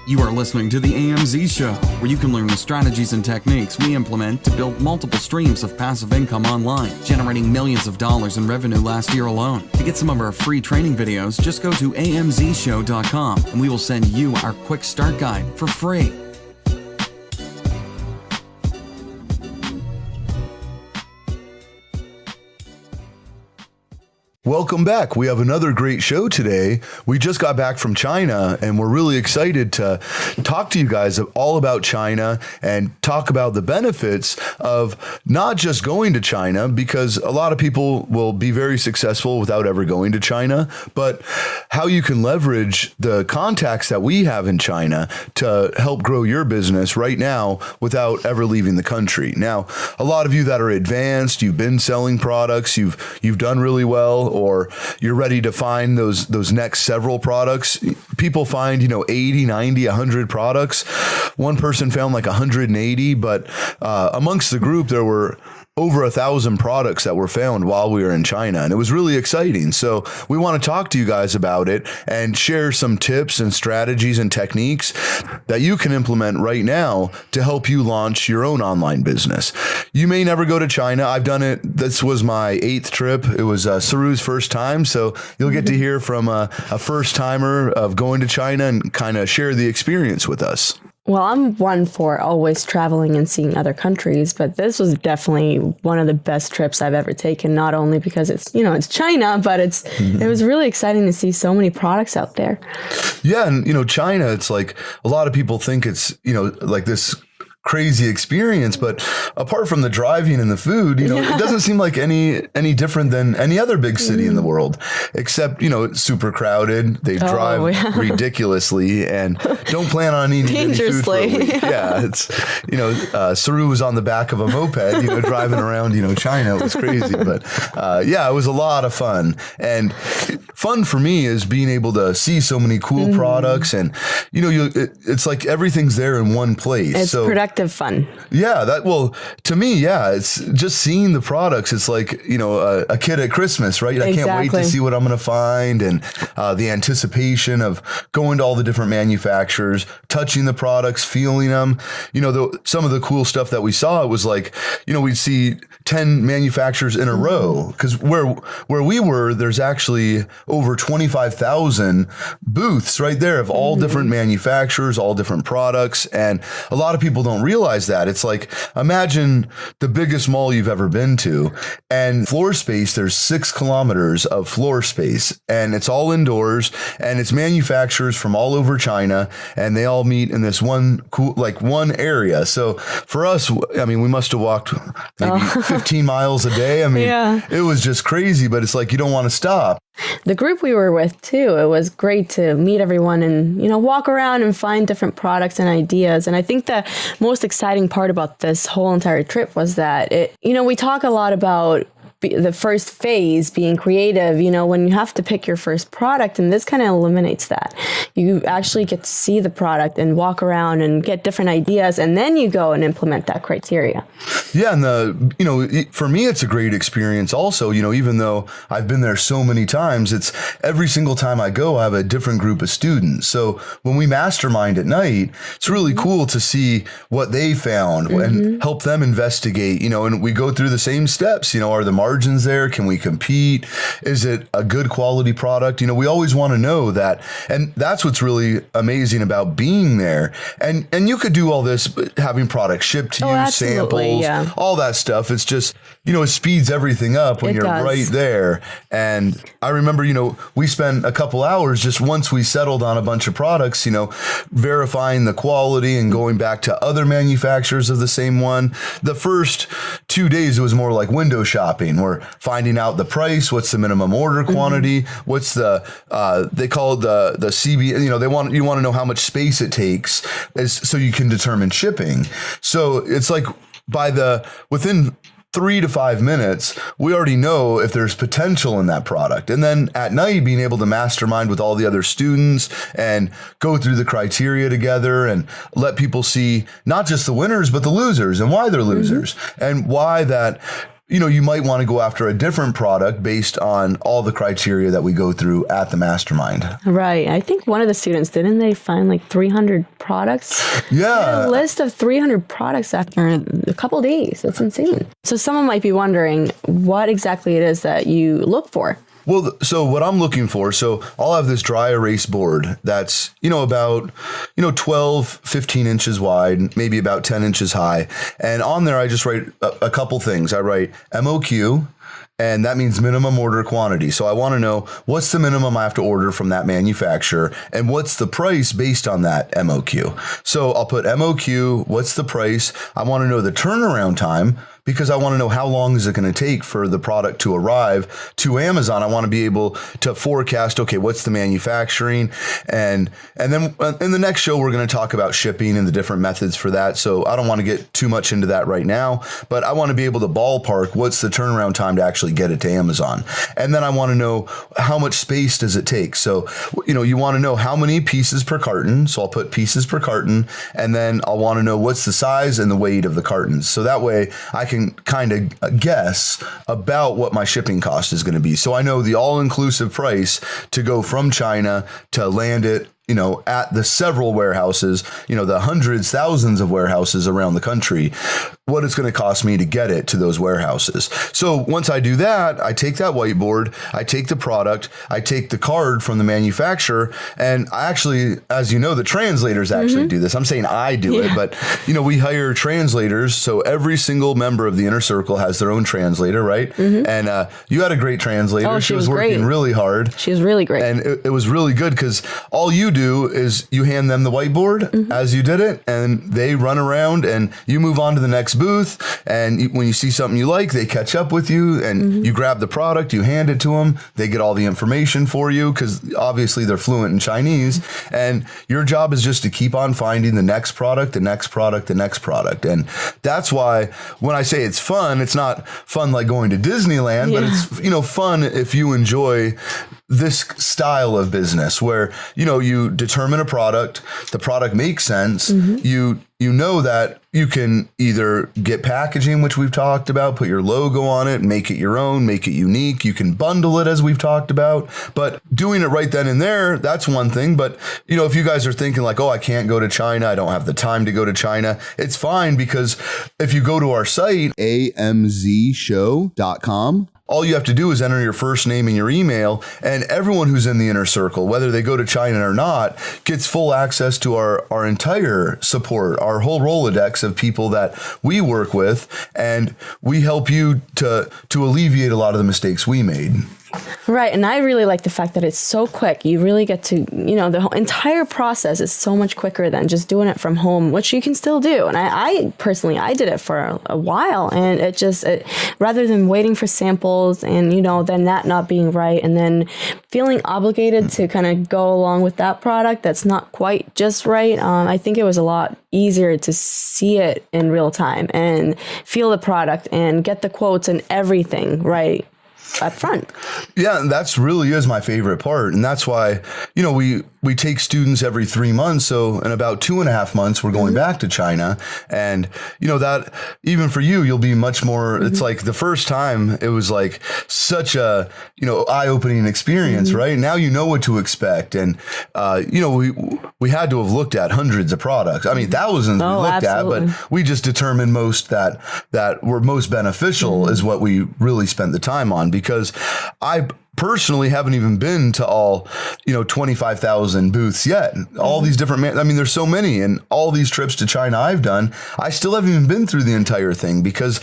You are listening to the AMZ Show, where you can learn the strategies and techniques we implement to build multiple streams of passive income online, generating millions of dollars in revenue last year alone. To get some of our free training videos, just go to amzshow.com and we will send you our quick start guide for free. Welcome back. We have another great show today. We just got back from China and we're really excited to talk to you guys all about China and talk about the benefits of not just going to China, because a lot of people will be very successful without ever going to China, but how you can leverage the contacts that we have in China to help grow your business right now without ever leaving the country. Now, a lot of you that are advanced, you've been selling products, you've done really well, or you're ready to find those next several products. People find, 80, 90, 100 products. One person found like 180, but amongst the group, there were over 1,000 products that were found while we were in China. And it was really exciting. So we want to talk to you guys about it and share some tips and strategies and techniques that you can implement right now to help you launch your own online business. You may never go to China. I've done it. This was my 8th trip. It was Saru's first time. So you'll get to hear from a first timer of going to China and kind of share the experience with us. Well, I'm one for always traveling and seeing other countries, but this was definitely one of the best trips I've ever taken, not only because it's China, but it was really exciting to see so many products out there. Yeah. And, China, it's like a lot of people think it's, like this crazy experience, but apart from the driving and the food, it doesn't seem like any different than any other big city in the world, except, it's super crowded. They drive ridiculously and don't plan on eating any food for a week. Yeah. It's, Saru was on the back of a moped, driving around, China. It was crazy, but it was a lot of fun. And fun for me is being able to see so many cool products and, it's like everything's there in one place. It's productive fun. Yeah, to me, it's just seeing the products. It's like, a kid at Christmas, right? I can't wait to see what I'm going to find. And the anticipation of going to all the different manufacturers, touching the products, feeling them. Some of the cool stuff that we saw, it was like, we'd see 10 manufacturers in a row, because where we were, there's actually over 25,000 booths right there of all different manufacturers, all different products. And a lot of people don't realize that. It's like, imagine the biggest mall you've ever been to, and floor space, there's 6 kilometers of floor space, and it's all indoors, and it's manufacturers from all over China, and they all meet in this one area. So for us, we must have walked maybe 15 miles a day. It was just crazy, but it's like, you don't want to stop. The group we were with too, it was great to meet everyone and, walk around and find different products and ideas. And I think the most exciting part about this whole entire trip was that we talk a lot about the first phase being creative, when you have to pick your first product, and this kind of eliminates that. You actually get to see the product and walk around and get different ideas, and then you go and implement that criteria. Yeah. And for me, it's a great experience also, even though I've been there so many times, it's every single time I go, I have a different group of students. So when we mastermind at night, it's really cool to see what they found and help them investigate, and we go through the same steps, are the margins there? Can we compete? Is it a good quality product? We always want to know that. And that's what's really amazing about being there. And you could do all this, having products shipped to you, samples, all that stuff. It's just, it speeds everything up when you're right there. And I remember, we spent a couple hours just once we settled on a bunch of products, verifying the quality and going back to other manufacturers of the same one. The first 2 days, it was more like window shopping. We're finding out the price, what's the minimum order quantity, what's the, they call it the CB, you want to know how much space it takes so you can determine shipping. So it's like within 3 to 5 minutes, we already know if there's potential in that product. And then at night, being able to mastermind with all the other students and go through the criteria together and let people see not just the winners, but the losers and why they're losers and why that you might want to go after a different product based on all the criteria that we go through at the mastermind. Right. I think one of the students, didn't they find like 300 products? Yeah. A list of 300 products after a couple days. That's insane. So someone might be wondering what exactly it is that you look for. Well, so what I'm looking for, so I'll have this dry erase board that's, about, 12, 15 inches wide, maybe about 10 inches high. And on there, I just write a couple things. I write MOQ, and that means minimum order quantity. So I want to know what's the minimum I have to order from that manufacturer and what's the price based on that MOQ. So I'll put MOQ, what's the price? I want to know the turnaround time, because I want to know how long is it going to take for the product to arrive to Amazon. I want to be able to forecast, okay, what's the manufacturing? And then in the next show, we're going to talk about shipping and the different methods for that. So I don't want to get too much into that right now, but I want to be able to ballpark what's the turnaround time to actually get it to Amazon. And then I want to know how much space does it take? So, you want to know how many pieces per carton. So I'll put pieces per carton, and then I'll want to know what's the size and the weight of the cartons. So that way I can kind of guess about what my shipping cost is going to be. So I know the all-inclusive price to go from China to land it, at the several warehouses, the hundreds, thousands of warehouses around the country, what it's going to cost me to get it to those warehouses. So once I do that, I take that whiteboard, I take the product, I take the card from the manufacturer, and I actually, as you know, the translators actually do this. I'm saying I do it, but we hire translators. So every single member of the inner circle has their own translator, right? And you had a great translator. Oh, she was working really hard. She was really great. And it was really good because all you do is you hand them the whiteboard as you did it, and they run around and you move on to the next booth. And when you see something you like, they catch up with you and you grab the product, you hand it to them. They get all the information for you because obviously they're fluent in Chinese. And your job is just to keep on finding the next product, the next product, the next product. And that's why when I say it's fun, it's not fun like going to Disneyland, but it's, fun if you enjoy this style of business where, you determine a product, the product makes sense. You know that you can either get packaging, which we've talked about, put your logo on it, make it your own, make it unique. You can bundle it, as we've talked about, but doing it right then and there, that's one thing. But, if you guys are thinking like, oh, I can't go to China, I don't have the time to go to China, it's fine, because if you go to our site, amzshow.com, all you have to do is enter your first name and your email, and everyone who's in the inner circle, whether they go to China or not, gets full access to our entire support, our whole Rolodex of people that we work with, and we help you to alleviate a lot of the mistakes we made. Right. And I really like the fact that it's so quick. You really get to, the whole entire process is so much quicker than just doing it from home, which you can still do. And I personally, I did it for a while, and it rather than waiting for samples and, then that not being right and then feeling obligated to kind of go along with that product that's not quite just right. I think it was a lot easier to see it in real time and feel the product and get the quotes and everything right up front. Yeah, that's really is my favorite part. And that's why, we take students every 3 months. So in about 2.5 months, we're going back to China. And, that even for you, you'll be much more, it's like the first time it was like such a, eye-opening experience, right? Now you know what to expect. And, we had to have looked at hundreds of products. I mean, thousands we looked at, but we just determined most that were most beneficial is what we really spent the time on, because I personally haven't even been to all, 25,000 booths yet. All these different, there's so many, and all these trips to China I've done, I still haven't even been through the entire thing, because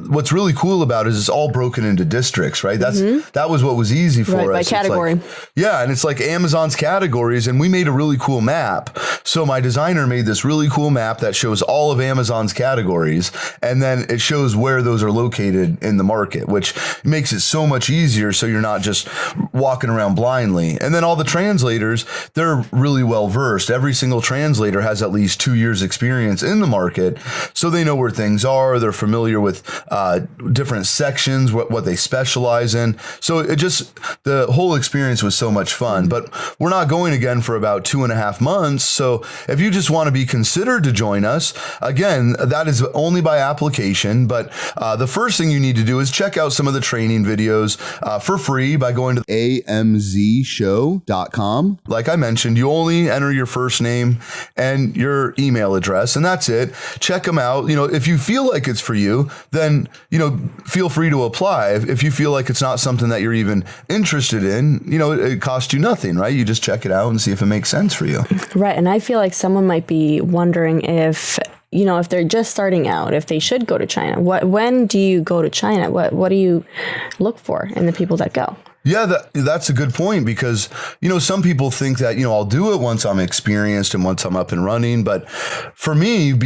what's really cool about it is it's all broken into districts, right? That was what was easy for us. By category. And it's like Amazon's categories, and we made a really cool map. So my designer made this really cool map that shows all of Amazon's categories, and then it shows where those are located in the market, which makes it so much easier. So you're not not just walking around blindly. And then all the translators, they're really well versed. Every single translator has at least 2 years experience in the market. So they know where things are. They're familiar with different sections, what they specialize in. So the whole experience was so much fun. But we're not going again for about 2.5 months. So if you just want to be considered to join us, again, that is only by application. But the first thing you need to do is check out some of the training videos for free by going to amzshow.com. Like I mentioned, you only enter your first name and your email address, and that's it. Check them out. If you feel like it's for you, then, feel free to apply. If you feel like it's not something that you're even interested in, it costs you nothing, right? You just check it out and see if it makes sense for you. Right. And I feel like someone might be wondering if they're just starting out, if they should go to China. When do you go to China? What do you look for in the people that go? Yeah, that's a good point because, some people think that, I'll do it once I'm experienced and once I'm up and running. But for me, right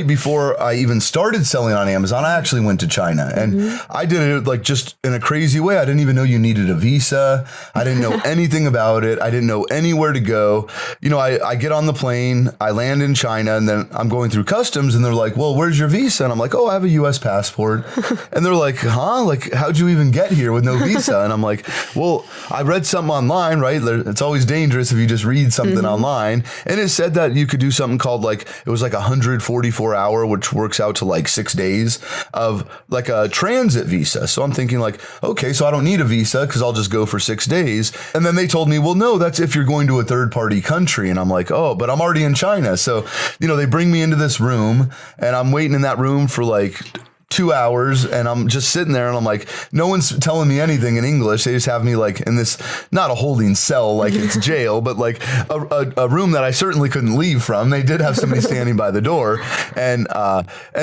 before I even started selling on Amazon, I actually went to China and I did it just in a crazy way. I didn't even know you needed a visa. I didn't know anything about it. I didn't know anywhere to go. I get on the plane, I land in China, and then I'm going through customs and they're like, well, where's your visa? And I'm like, oh, I have a US passport. And they're like, huh? Like, how'd you even get here with no visa? And I'm like, well, I read something online, right? It's always dangerous if you just read something online. And it said that you could do something called it was 144 hour, which works out to 6 days of a transit visa. So I'm thinking okay, so I don't need a visa because I'll just go for 6 days. And then they told me, well, no, that's if you're going to a third party country. And I'm like, oh, but I'm already in China. So, they bring me into this room and I'm waiting in that room for 2 hours and I'm just sitting there and I'm like, no one's telling me anything in English. They just have me in this, not a holding cell like it's jail, but a room that I certainly couldn't leave from. They did have somebody standing by the door and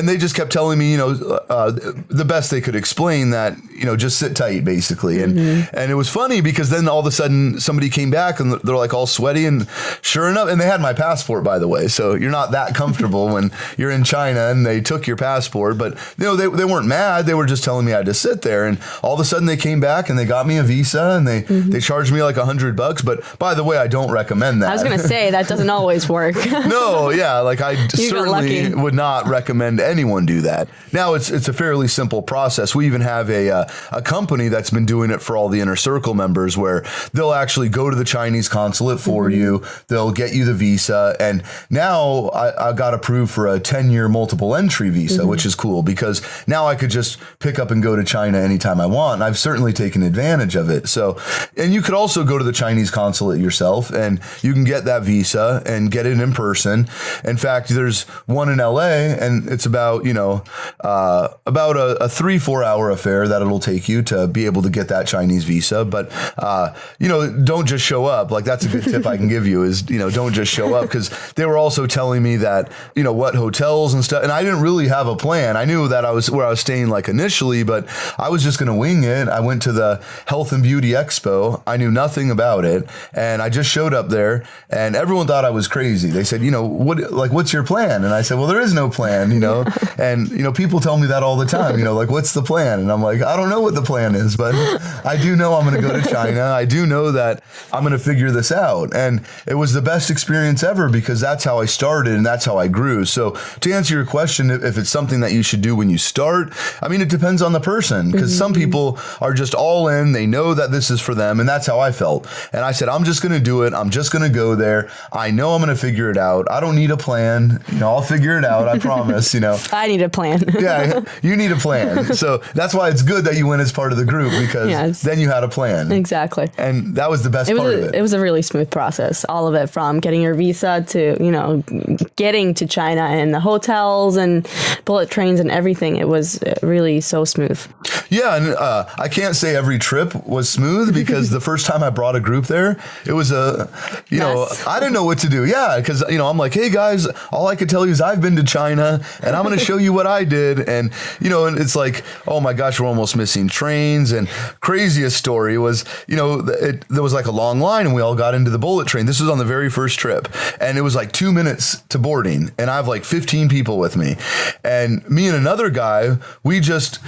they just kept telling me, the best they could explain that, just sit tight basically. And it was funny because then all of a sudden somebody came back and they're all sweaty and sure enough, and they had my passport, by the way. So you're not that comfortable when you're in China and they took your passport, but they weren't mad. They were just telling me I had to sit there. And all of a sudden they came back and they got me a visa and they charged me $100. But by the way, I don't recommend that. I was going to say that doesn't always work. No, yeah. I certainly would not recommend anyone do that. Now it's a fairly simple process. We even have a company that's been doing it for all the Inner Circle members where they'll actually go to the Chinese consulate for you. They'll get you the visa. And now I got approved for a 10-year multiple entry visa, which is cool because now I could just pick up and go to China anytime I want. And I've certainly taken advantage of it. So, and you could also go to the Chinese consulate yourself and you can get that visa and get it in person. In fact, there's one in LA and it's about a 3-4 hour affair that it'll take you to be able to get that Chinese visa. But, don't just show up. That's a good tip I can give you is, don't just show up because they were also telling me that, what hotels and stuff. And I didn't really have a plan. I knew that I was where I was staying initially, but I was just going to wing it. I went to the Health and Beauty Expo. I knew nothing about it. And I just showed up there and everyone thought I was crazy. They said, what's your plan? And I said, well, there is no plan, and, people tell me that all the time, what's the plan? And I'm like, I don't know what the plan is, but I do know I'm going to go to China. I do know that I'm going to figure this out. And it was the best experience ever because that's how I started and that's how I grew. So to answer your question, if it's something that you should do when you start, I mean, it depends on the person because some people are just all in. They know that this is for them. And that's how I felt. And I said, I'm just going to do it. I'm just going to go there. I know I'm going to figure it out. I don't need a plan. I'll figure it out. I promise, I need a plan. Yeah, you need a plan. So that's why it's good that you went as part of the group because then you had a plan. Exactly. And that was the best part of it. It was a really smooth process. All of it from getting your visa to, getting to China and the hotels and bullet trains and everything. It was really so smooth. Yeah. And I can't say every trip was smooth because the first time I brought a group there, it was I didn't know what to do. Yeah. Because, I'm like, hey guys, all I could tell you is I've been to China and I'm going to show you what I did. And, and it's like, oh my gosh, we're almost missing trains. And craziest story was, there was a long line and we all got into the bullet train. This was on the very first trip. And it was 2 minutes to boarding. And I have 15 people with me. And me and another guy guy, we just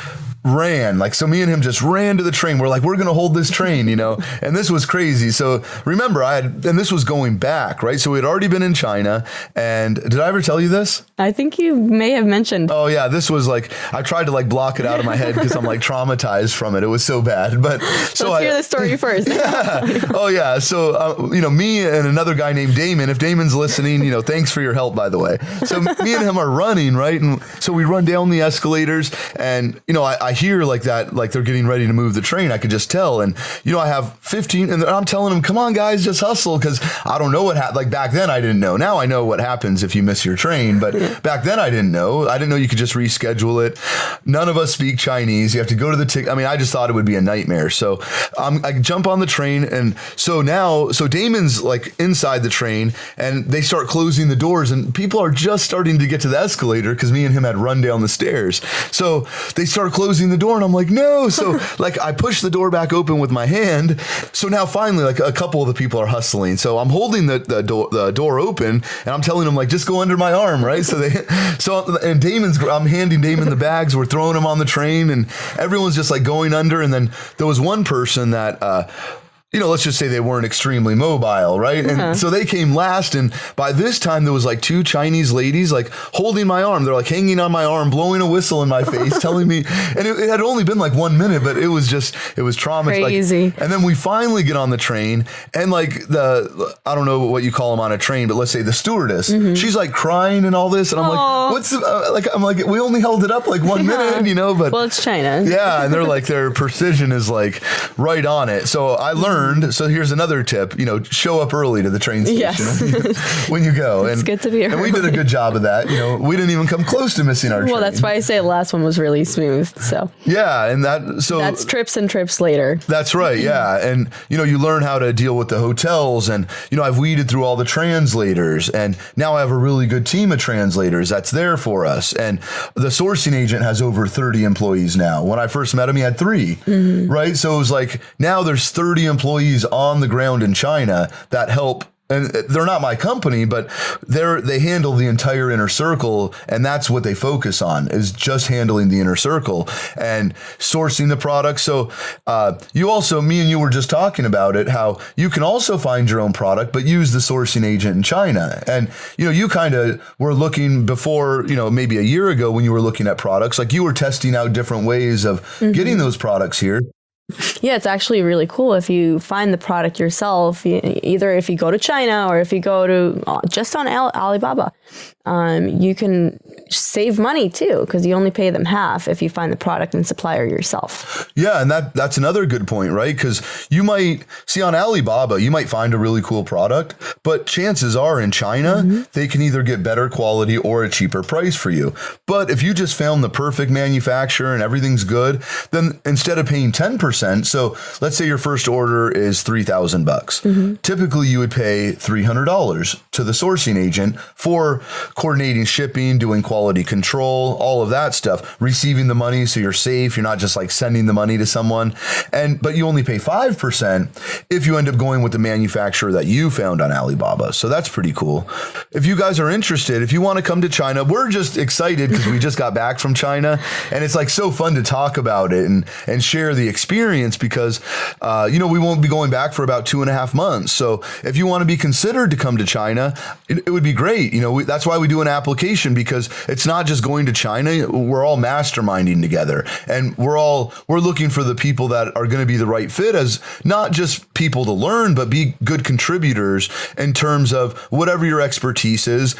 ran. Like, so me and him just ran to the train. We're like, we're going to hold this train, and this was crazy. So remember, and this was going back, right? So we had already been in China. And did I ever tell you this? I think you may have mentioned. Oh yeah. This was like, I tried to like block it out of my head because I'm like traumatized from it. It was so bad, but so let's hear the story first. Yeah. Oh yeah. So, me and another guy named Damon, if Damon's listening, thanks for your help, by the way. So me and him are running, right? And so we run down the escalators and, I hear like that, like they're getting ready to move the train. I could just tell. And, I have 15 and I'm telling them, come on guys, just hustle. Cause I don't know what happened. Like back then I didn't know. Now I know what happens if you miss your train. But back then I didn't know. I didn't know you could just reschedule it. None of us speak Chinese. You have to go to the ticket. I mean, I just thought it would be a nightmare. So I jump on the train. And so Damon's like inside the train and they start closing the doors and people are just starting to get to the escalator because me and him had run down the stairs. So they start closing the door and I'm like, no. So like I push the door back open with my hand. So now finally like a couple of the people are hustling. So I'm holding the door open and I'm telling them like, just go under my arm. Right. And I'm handing Damon the bags. We're throwing them on the train and everyone's just like going under. And then there was one person that, let's just say they weren't extremely mobile, right? And so they came last. And by this time, there was like two Chinese ladies like holding my arm. They're like hanging on my arm, blowing a whistle in my face, telling me. And it had only been like 1 minute, but it was trauma. Crazy. Like, and then we finally get on the train and like I don't know what you call them on a train, but let's say the stewardess, she's like crying and all this. And I'm like, what's I'm like, we only held it up like 1 minute, but. Well, it's China. Yeah. And they're like, their precision is like right on it. So I learned. So here's another tip, show up early to the train station when you go. It's good to be early. And we did a good job of that. We didn't even come close to missing our train. Well, that's why I say the last one was really smooth. So yeah. And that's trips and trips later. That's right. Yeah. And, you learn how to deal with the hotels and, I've weeded through all the translators and now I have a really good team of translators that's there for us. And the sourcing agent has over 30 employees now. When I first met him, he had 3, right? So it was like, now there's 30 employees on the ground in China that help. And they're not my company, but they handle the entire inner circle. And that's what they focus on is just handling the inner circle and sourcing the product. So me and you were just talking about it, how you can also find your own product, but use the sourcing agent in China. And, you kind of were looking before, maybe a year ago when you were looking at products, like you were testing out different ways of getting those products here. Yeah, it's actually really cool if you find the product yourself, either if you go to China or if you go to just on Alibaba. You can save money too, because you only pay them half if you find the product and supplier yourself. Yeah, and that's another good point, right? Because you might see on Alibaba, you might find a really cool product, but chances are in China, they can either get better quality or a cheaper price for you. But if you just found the perfect manufacturer and everything's good, then instead of paying 10%, so let's say your first order is $3,000. Typically, you would pay $300 to the sourcing agent for coordinating shipping, doing quality control, all of that stuff, receiving the money so you're safe. You're not just like sending the money to someone. But you only pay 5% if you end up going with the manufacturer that you found on Alibaba. So that's pretty cool. If you guys are interested, if you want to come to China, we're just excited because we just got back from China and it's like so fun to talk about it and share the experience because, we won't be going back for about 2.5 months. So if you want to be considered to come to China, it would be great. That's why we do an application because it's not just going to China. We're all masterminding together and we're looking for the people that are going to be the right fit as not just people to learn, but be good contributors in terms of whatever your expertise is.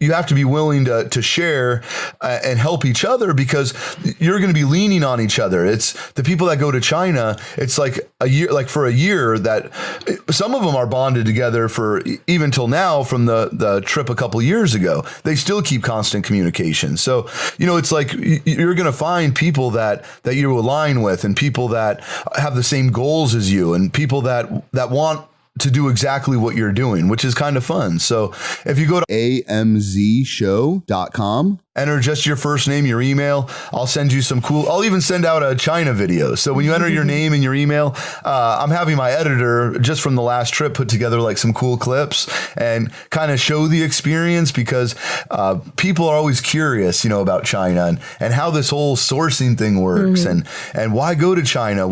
You have to be willing to share and help each other because you're going to be leaning on each other. It's the people that go to China. It's like for a year that some of them are bonded together for even till now from the trip a couple years ago. They still keep constant communication. So, it's like you're going to find people that you align with and people that have the same goals as you and people that want to do exactly what you're doing, which is kind of fun. So if you go to amzshow.com, enter just your first name, your email. I'll send you some cool, I'll even send out a China video. So when you enter your name and your email, I'm having my editor just from the last trip put together like some cool clips and kind of show the experience, because people are always curious, about China and how this whole sourcing thing works and why go to China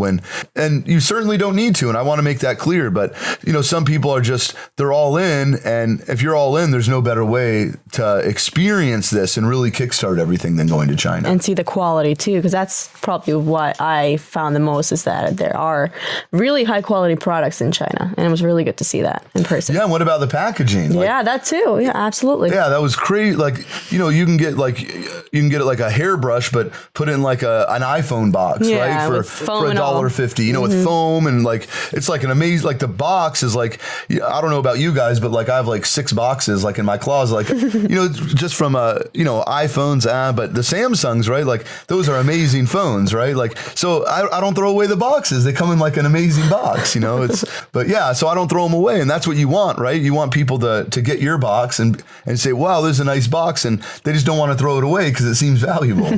and you certainly don't need to. And I want to make that clear, but some people are they're all in. And if you're all in, there's no better way to experience this and really kickstart everything than going to China. And see the quality too, because that's probably what I found the most, is that there are really high quality products in China. And it was really good to see that in person. Yeah. And what about the packaging? Yeah, that too. Yeah, absolutely. Yeah, that was crazy. Like, you can get it like a hairbrush, but put in like an iPhone box, right? For $1.50, with foam, and like, it's like an amazing, like the box is like, I don't know about you guys, but like I have like 6 boxes like in my closet, like, just from iPhones, but the Samsungs, right? Like those are amazing phones, right? Like, so I don't throw away the boxes. They come in like an amazing box, but yeah, so I don't throw them away. And that's what you want, right? You want people to get your box and say, wow, this is a nice box. And they just don't want to throw it away because it seems valuable.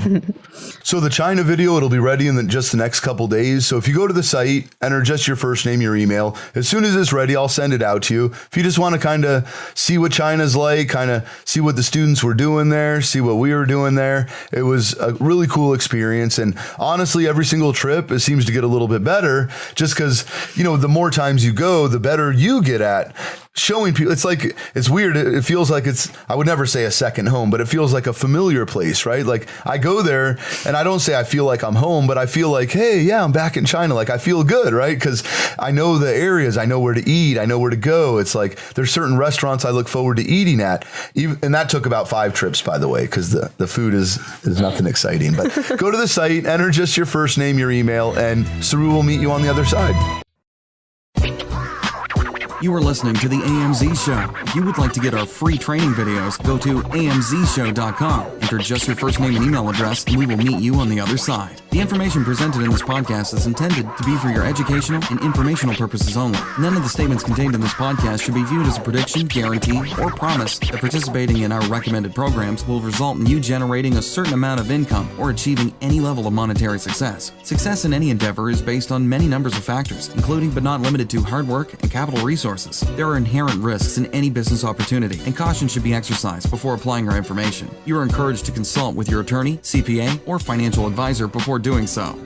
So the China video, it'll be ready in just the next couple days. So if you go to the site, enter just your first name, your email. As soon as it's ready, I'll send it out to you. If you just want to kind of see what China's like, kind of see what the students were doing there, see what we were doing there, it was a really cool experience. And honestly, every single trip, it seems to get a little bit better, just because, the more times you go, the better you get at showing people. It's weird. It feels like I would never say a second home, but it feels like a familiar place, right? Like I go there and I don't say I feel like I'm home, but I feel like, hey, yeah, I'm back in China. Like I feel good, right? Because I know the areas, I know where to eat, I know where to go. It's like there's certain restaurants I look forward to eating at. And that took about 5 trips, by the way, because the food is nothing exciting. But go to the site, enter just your first name, your email, and Saru will meet you on the other side. You are listening to the AMZ Show. If you would like to get our free training videos, go to amzshow.com. Enter just your first name and email address, and we will meet you on the other side. The information presented in this podcast is intended to be for your educational and informational purposes only. None of the statements contained in this podcast should be viewed as a prediction, guarantee, or promise that participating in our recommended programs will result in you generating a certain amount of income or achieving any level of monetary success. Success in any endeavor is based on many numbers of factors, including but not limited to hard work and capital resources. There are inherent risks in any business opportunity, and caution should be exercised before applying our information. You are encouraged to consult with your attorney, CPA, or financial advisor before doing so.